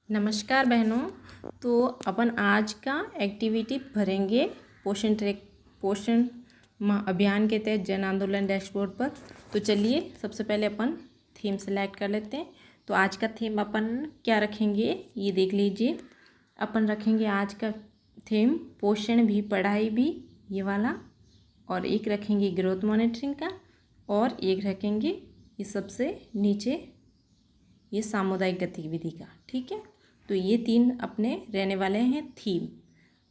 नमस्कार बहनों। तो अपन आज का एक्टिविटी भरेंगे पोषण माह अभियान के तहत जन आंदोलन डैशबोर्ड पर। तो चलिए सबसे पहले अपन थीम सेलेक्ट कर लेते हैं। तो आज का थीम अपन क्या रखेंगे ये देख लीजिए। अपन रखेंगे आज का थीम पोषण भी पढ़ाई भी, ये वाला, और एक रखेंगे ग्रोथ मॉनिटरिंग का, और एक रखेंगे ये सबसे नीचे ये सामुदायिक गतिविधि का। ठीक है, तो ये 3 अपने रहने वाले हैं थीम।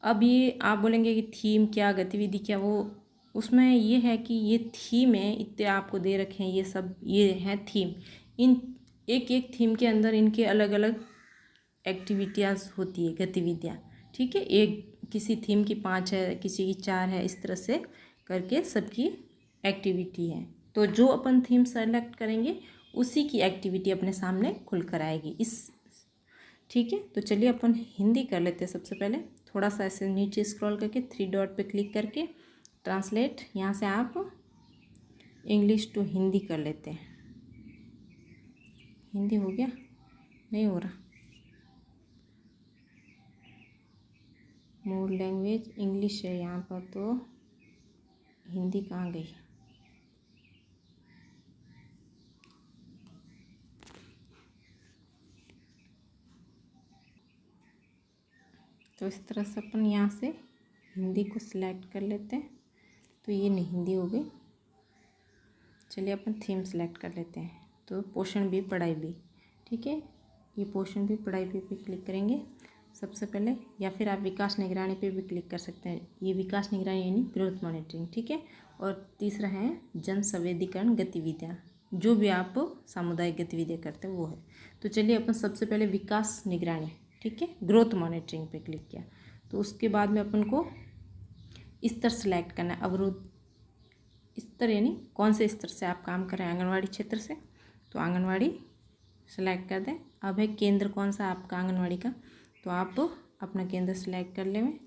अब ये आप बोलेंगे कि थीम क्या, गतिविधि क्या, वो उसमें ये है कि ये थीम है, इतने आपको दे रखे हैं, ये सब ये हैं थीम। इन एक एक थीम के अंदर इनके अलग अलग एक्टिविटीज़ होती है, गतिविधियाँ। ठीक है, एक किसी थीम की 5 है, किसी की 4 है, इस तरह से करके सबकी एक्टिविटी है। तो जो अपन थीम सेलेक्ट करेंगे उसी की एक्टिविटी अपने सामने खुल कर आएगी इस। ठीक है, तो चलिए अपन हिंदी कर लेते हैं। सबसे पहले थोड़ा सा ऐसे नीचे स्क्रॉल करके 3 डॉट पे क्लिक करके ट्रांसलेट, यहाँ से आप इंग्लिश टू हिंदी कर लेते हैं। हिंदी हो गया? नहीं हो रहा। मोर लैंग्वेज इंग्लिश है यहाँ पर, तो हिंदी कहाँ गई? तो इस तरह से अपन यहाँ से हिंदी को सिलेक्ट कर लेते हैं। तो ये नहीं हिंदी हो गई। चलिए अपन थीम सेलेक्ट कर लेते हैं। तो पोषण भी पढ़ाई भी। ठीक है, ये पोषण भी पढ़ाई भी पे क्लिक करेंगे सबसे पहले, या फिर आप विकास निगरानी पे भी क्लिक कर सकते हैं। ये विकास निगरानी यानी ग्रोथ मॉनिटरिंग। ठीक है, और तीसरा है जन संवेदीकरण गतिविधियाँ, जो भी आप सामुदायिक गतिविधियाँ करते हैं वो है। तो चलिए अपन सबसे पहले विकास निगरानी, ठीक है, ग्रोथ मॉनिटरिंग पे क्लिक किया। तो उसके बाद में अपन को स्तर सेलेक्ट करना है। अवरोध स्तर यानी कौन से स्तर से आप काम कर रहे हैं, आंगनवाड़ी क्षेत्र से, तो आंगनवाड़ी सेलेक्ट कर दें। अब है केंद्र कौन सा आपका आंगनवाड़ी का, तो आप अपना केंद्र सेलेक्ट कर लें।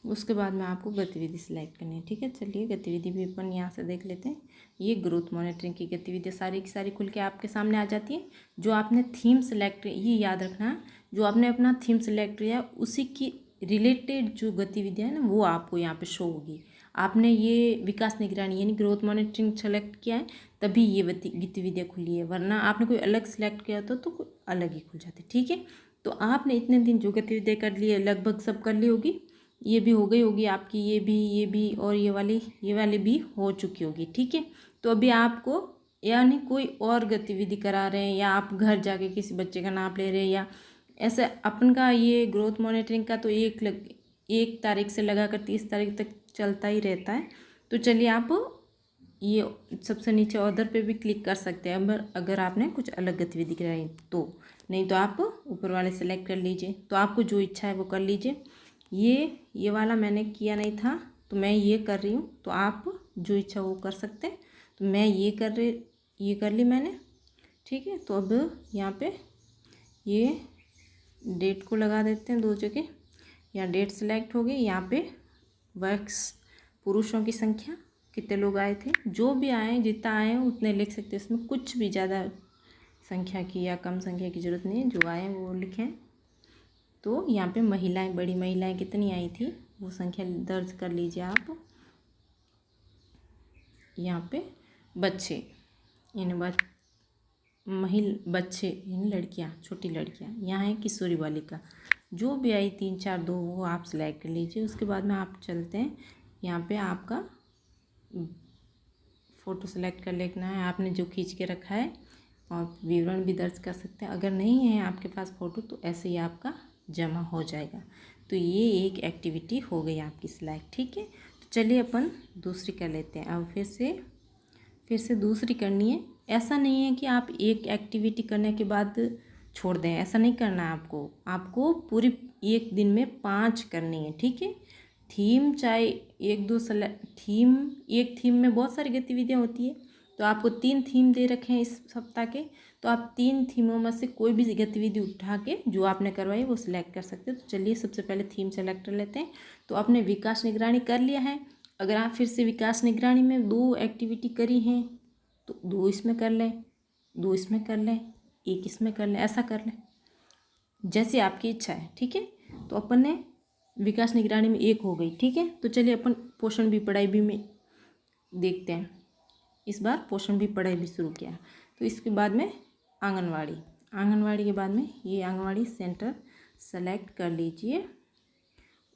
उसके बाद में आपको गतिविधि सेलेक्ट करनी है। ठीक है, चलिए गतिविधि भी अपन यहाँ से देख लेते हैं। ये ग्रोथ मॉनिटरिंग की गतिविधि सारी की सारी खुल के आपके सामने आ जाती है। जो आपने थीम सेलेक्ट, ये याद रखना, जो आपने अपना थीम सेलेक्ट किया उसी की रिलेटेड जो गतिविधियाँ हैं ना, वो आपको यहाँ पे शो होगी। आपने ये विकास निगरानी यानी ग्रोथ मॉनिटरिंग सेलेक्ट किया है तभी ये गतिविधियाँ खुली है, वरना आपने कोई अलग सेलेक्ट किया होता तो कोई अलग ही खुल जाती। ठीक है, तो आपने इतने दिन जो गतिविधियाँ कर ली है लगभग सब कर ली होगी। ये भी हो गई होगी आपकी, ये भी और ये वाली भी हो चुकी होगी। ठीक है, तो अभी आपको यानी कोई और गतिविधि करा रहे हैं, या आप घर जाके किसी बच्चे का नाप ले रहे हैं, या ऐसे अपन का ये ग्रोथ मॉनिटरिंग का तो 1 तारीख से लगा कर 30 तारीख तक चलता ही रहता है। तो चलिए आप ये सबसे नीचे ऑर्डर पे भी क्लिक कर सकते हैं अगर आपने कुछ अलग गतिविधि कराई तो, नहीं तो आप ऊपर वाले सेलेक्ट कर लीजिए। तो आपको जो इच्छा है वो कर लीजिए। ये वाला मैंने किया नहीं था तो मैं ये कर रही हूँ, तो आप जो इच्छा वो कर सकते हैं। तो मैं ये कर ली मैंने। ठीक है, तो अब यहाँ पे ये डेट को लगा देते हैं 2 जगह। यहाँ डेट सेलेक्ट हो गई, यहाँ पे वर्क्स पुरुषों की संख्या कितने लोग आए थे, जो भी आए जितना आए उतने लिख सकते हैं। इसमें कुछ भी ज़्यादा संख्या की या कम संख्या की ज़रूरत नहीं है, जो आए वो लिखें। तो यहाँ पे महिलाएं, बड़ी महिलाएं कितनी आई थी वो संख्या दर्ज कर लीजिए आप। यहाँ पे बच्चे यानी बच्चे यानी लड़कियाँ, छोटी लड़कियाँ, यहाँ है किशोरी बालिका, जो भी आई 3 4 2 वो आप सेलेक्ट कर लीजिए। उसके बाद में आप चलते हैं, यहाँ पे आपका फ़ोटो सेलेक्ट कर लेना है आपने जो खींच के रखा है, और विवरण भी दर्ज कर सकते हैं। अगर नहीं है आपके पास फ़ोटो तो ऐसे ही आपका जमा हो जाएगा। तो ये एक एक्टिविटी हो गई आपकी सिलेक्ट। ठीक है, तो चलिए अपन दूसरी कर लेते हैं। अब फिर से दूसरी करनी है। ऐसा नहीं है कि आप एक एक्टिविटी करने के बाद छोड़ दें, ऐसा नहीं करना है आपको पूरी एक दिन में 5 करनी है। ठीक है, थीम चाहे एक थीम में बहुत सारी गतिविधियाँ होती है, तो आपको 3 थीम दे रखे हैं इस सप्ताह के, तो आप 3 थीमों में से कोई भी गतिविधि उठा के जो आपने करवाई वो सिलेक्ट कर सकते हैं। तो चलिए सबसे पहले थीम सेलेक्ट कर लेते हैं। तो आपने विकास निगरानी कर लिया है। अगर आप फिर से विकास निगरानी में 2 एक्टिविटी करी हैं तो 2 इसमें कर लें, 2 इसमें कर लें, 1 इसमें कर लें, ऐसा कर लें। जैसे आपकी इच्छा है। ठीक है, तो अपन ने विकास निगरानी में 1 हो गई। ठीक है, तो चलिए अपन पोषण भी पढ़ाई भी में देखते हैं। इस बार पोषण भी पढ़ाई भी शुरू किया। तो इसके बाद में आंगनवाड़ी के बाद में ये आंगनवाड़ी सेंटर सेलेक्ट कर लीजिए।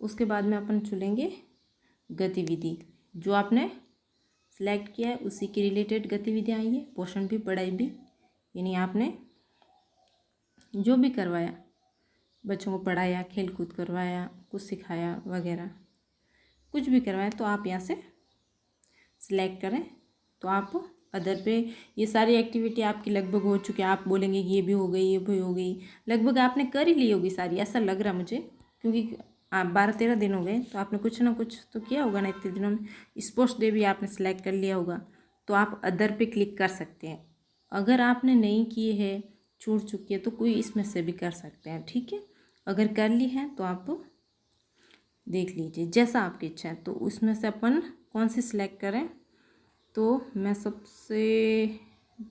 उसके बाद में अपन चुनेंगे गतिविधि। जो आपने सेलेक्ट किया है उसी के रिलेटेड गतिविधियाँ आई है, पोषण भी पढ़ाई भी। यानी आपने जो भी करवाया, बच्चों को पढ़ाया, खेल कूद करवाया, कुछ सिखाया वगैरह, कुछ भी करवाया, तो आप यहाँ से सिलेक्ट करें। तो आप अदर पे ये सारी एक्टिविटी आपकी लगभग हो चुकी है। आप बोलेंगे कि ये भी हो गई, ये भी हो गई, लगभग आपने कर ही ली होगी सारी, ऐसा लग रहा मुझे, क्योंकि आप 12-13 दिन हो गए, तो आपने कुछ ना कुछ तो किया होगा ना इतने दिनों में। स्पोर्ट्स डे भी आपने सेलेक्ट कर लिया होगा, तो आप अदर पे क्लिक कर सकते हैं। अगर आपने नहीं किए हैं, छूट चुकी है, तो कोई इसमें से भी कर सकते हैं। ठीक है, अगर कर ली है तो आप देख लीजिए जैसा आपकी इच्छा है। तो उसमें से अपन कौन सी सिलेक्ट करें, तो मैं सबसे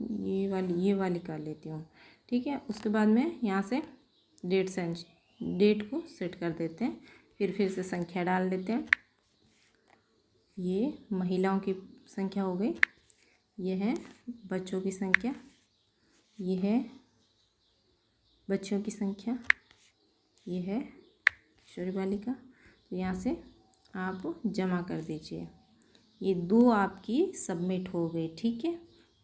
ये वाली कर लेती हूँ। ठीक है, उसके बाद में यहाँ से डेट को सेट कर देते हैं। फिर से संख्या डाल देते हैं। ये महिलाओं की संख्या हो गई, ये है बच्चों की संख्या, ये है बच्चों की संख्या, ये है किशोरी बालिका। तो यहाँ से आप जमा कर दीजिए। ये 2 आपकी सबमिट हो गई। ठीक है,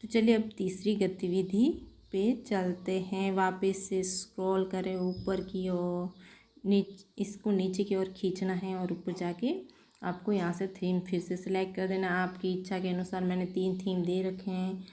तो चलिए अब तीसरी गतिविधि पे चलते हैं। वापस से स्क्रॉल करें ऊपर की ओर, इसको नीचे की ओर खींचना है और ऊपर जाके आपको यहाँ से थीम फिर से सिलेक्ट कर देना। आपकी इच्छा के अनुसार मैंने 3 थीम दे रखे हैं,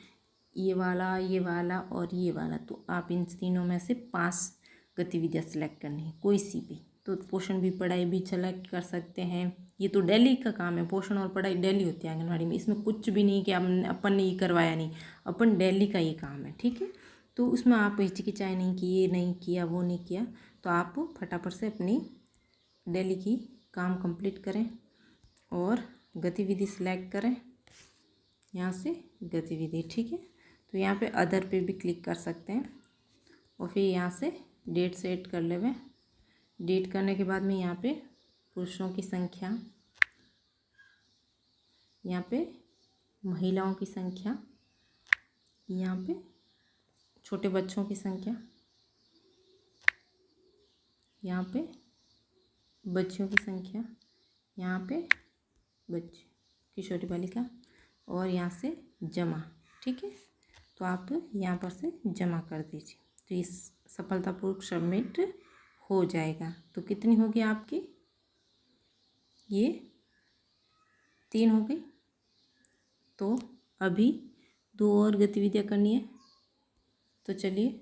ये वाला और ये वाला। तो आप इन तीनों में से 5 गतिविधियाँ सिलेक्ट करनी है, कोई सी भी। तो पोषण भी पढ़ाई भी सेलेक्ट कर सकते हैं। ये तो डेली का काम है, पोषण और पढ़ाई डेली होती है आंगनवाड़ी में। इसमें कुछ भी नहीं कि अपन ने ये करवाया नहीं, अपन डेली का ये काम है। ठीक है, तो उसमें आप हिचकिचाए नहीं कि ये नहीं किया, वो नहीं किया। तो आप फटाफट से अपनी डेली की काम कंप्लीट करें और गतिविधि सिलेक्ट करें यहाँ से गतिविधि। ठीक है, तो यहाँ पे अदर पे भी क्लिक कर सकते हैं और फिर यहाँ से डेट सेट कर लेवे। डेट करने के बाद में यहाँ पे पुरुषों की संख्या, यहाँ पे महिलाओं की संख्या, यहाँ पे छोटे बच्चों की संख्या, यहाँ पे बच्चियों की संख्या, यहाँ पे बच्चे किशोरी बालिका, और यहाँ से जमा। ठीक है, तो आप यहाँ पर से जमा कर दीजिए। तो इस सफलतापूर्वक सबमिट हो जाएगा। तो कितनी होगी आपकी, ये 3 हो गई। तो अभी 2 और गतिविधियाँ करनी है। तो चलिए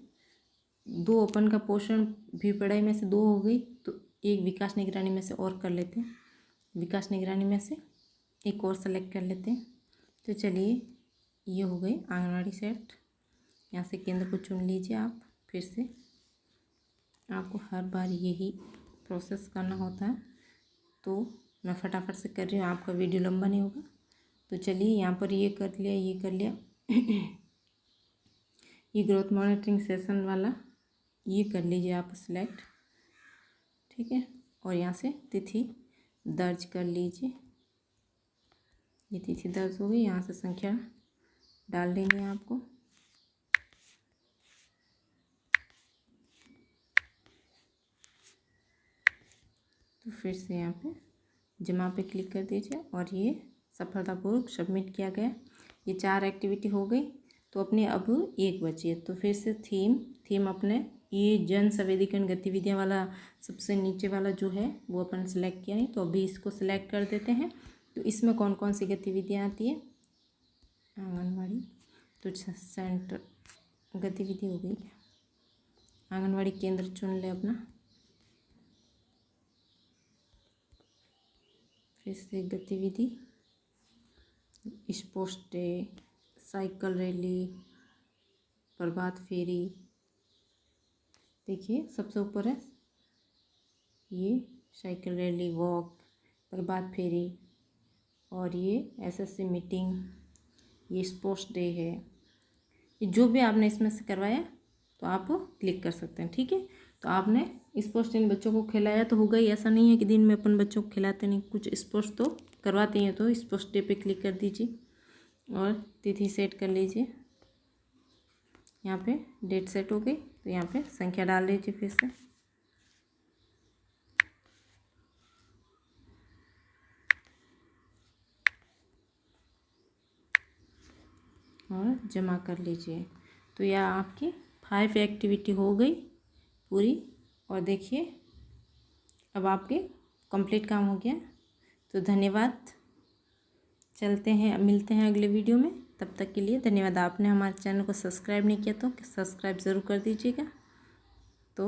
2 अपन का पोषण भी पढ़ाई में से 2 हो गई, तो एक विकास निगरानी में से और कर लेते हैं। विकास निगरानी में से एक और सेलेक्ट कर लेते हैं। तो चलिए ये हो गई आंगनवाड़ी सेट। यहाँ से केंद्र को चुन लीजिए आप। फिर से आपको हर बार यही प्रोसेस करना होता है, तो मैं फटाफट से कर रही हूँ, आपका वीडियो लंबा नहीं होगा। तो चलिए यहाँ पर ये कर लिया, ये कर लिया ये ग्रोथ मॉनिटरिंग सेशन वाला ये कर लीजिए आप सिलेक्ट। ठीक है, और यहाँ से तिथि दर्ज कर लीजिए। ये तिथि दर्ज हो गई। यहाँ से संख्या डाल देंगे आपको। तो फिर से यहाँ पे जमा पे क्लिक कर दीजिए और ये सफलतापूर्वक सबमिट किया गया। ये 4 एक्टिविटी हो गई। तो अपने अब 1 बची है। तो फिर से थीम अपने ये जन संवेदीकरण गतिविधियाँ वाला सबसे नीचे वाला जो है वो अपन सेलेक्ट किया है। तो अभी इसको सिलेक्ट कर देते हैं। तो इसमें कौन कौन सी गतिविधियाँ आती है, आंगनवाड़ी तो सेंटर गतिविधि हो गई। आंगनवाड़ी केंद्र चुन ले अपना। फिर से गतिविधि, स्पोर्ट्स डे, साइकिल रैली, प्रभात फेरी। देखिए सबसे ऊपर है ये साइकिल रैली, वॉक, प्रभात फेरी, और ये एसएससी मीटिंग, ये स्पोर्ट्स डे है। ये जो भी आपने इसमें से करवाया तो आप क्लिक कर सकते हैं। ठीक है, तो आपने स्पोर्ट्स इन बच्चों को खिलाया तो होगा ही, ऐसा नहीं है कि दिन में अपन बच्चों को खिलाते नहीं, कुछ स्पोर्ट्स तो करवाते हैं। तो स्पोर्ट्स डे पे क्लिक कर दीजिए और तिथि सेट कर लीजिए। यहाँ पे डेट सेट हो गई, तो यहाँ पे संख्या डाल लीजिए फिर से और जमा कर लीजिए। तो यह आपकी 5 एक्टिविटी हो गई पूरी। और देखिए अब आपके कंप्लीट काम हो गया। तो धन्यवाद, चलते हैं, मिलते हैं अगले वीडियो में। तब तक के लिए धन्यवाद। आपने हमारे चैनल को सब्सक्राइब नहीं किया तो सब्सक्राइब ज़रूर कर दीजिएगा। तो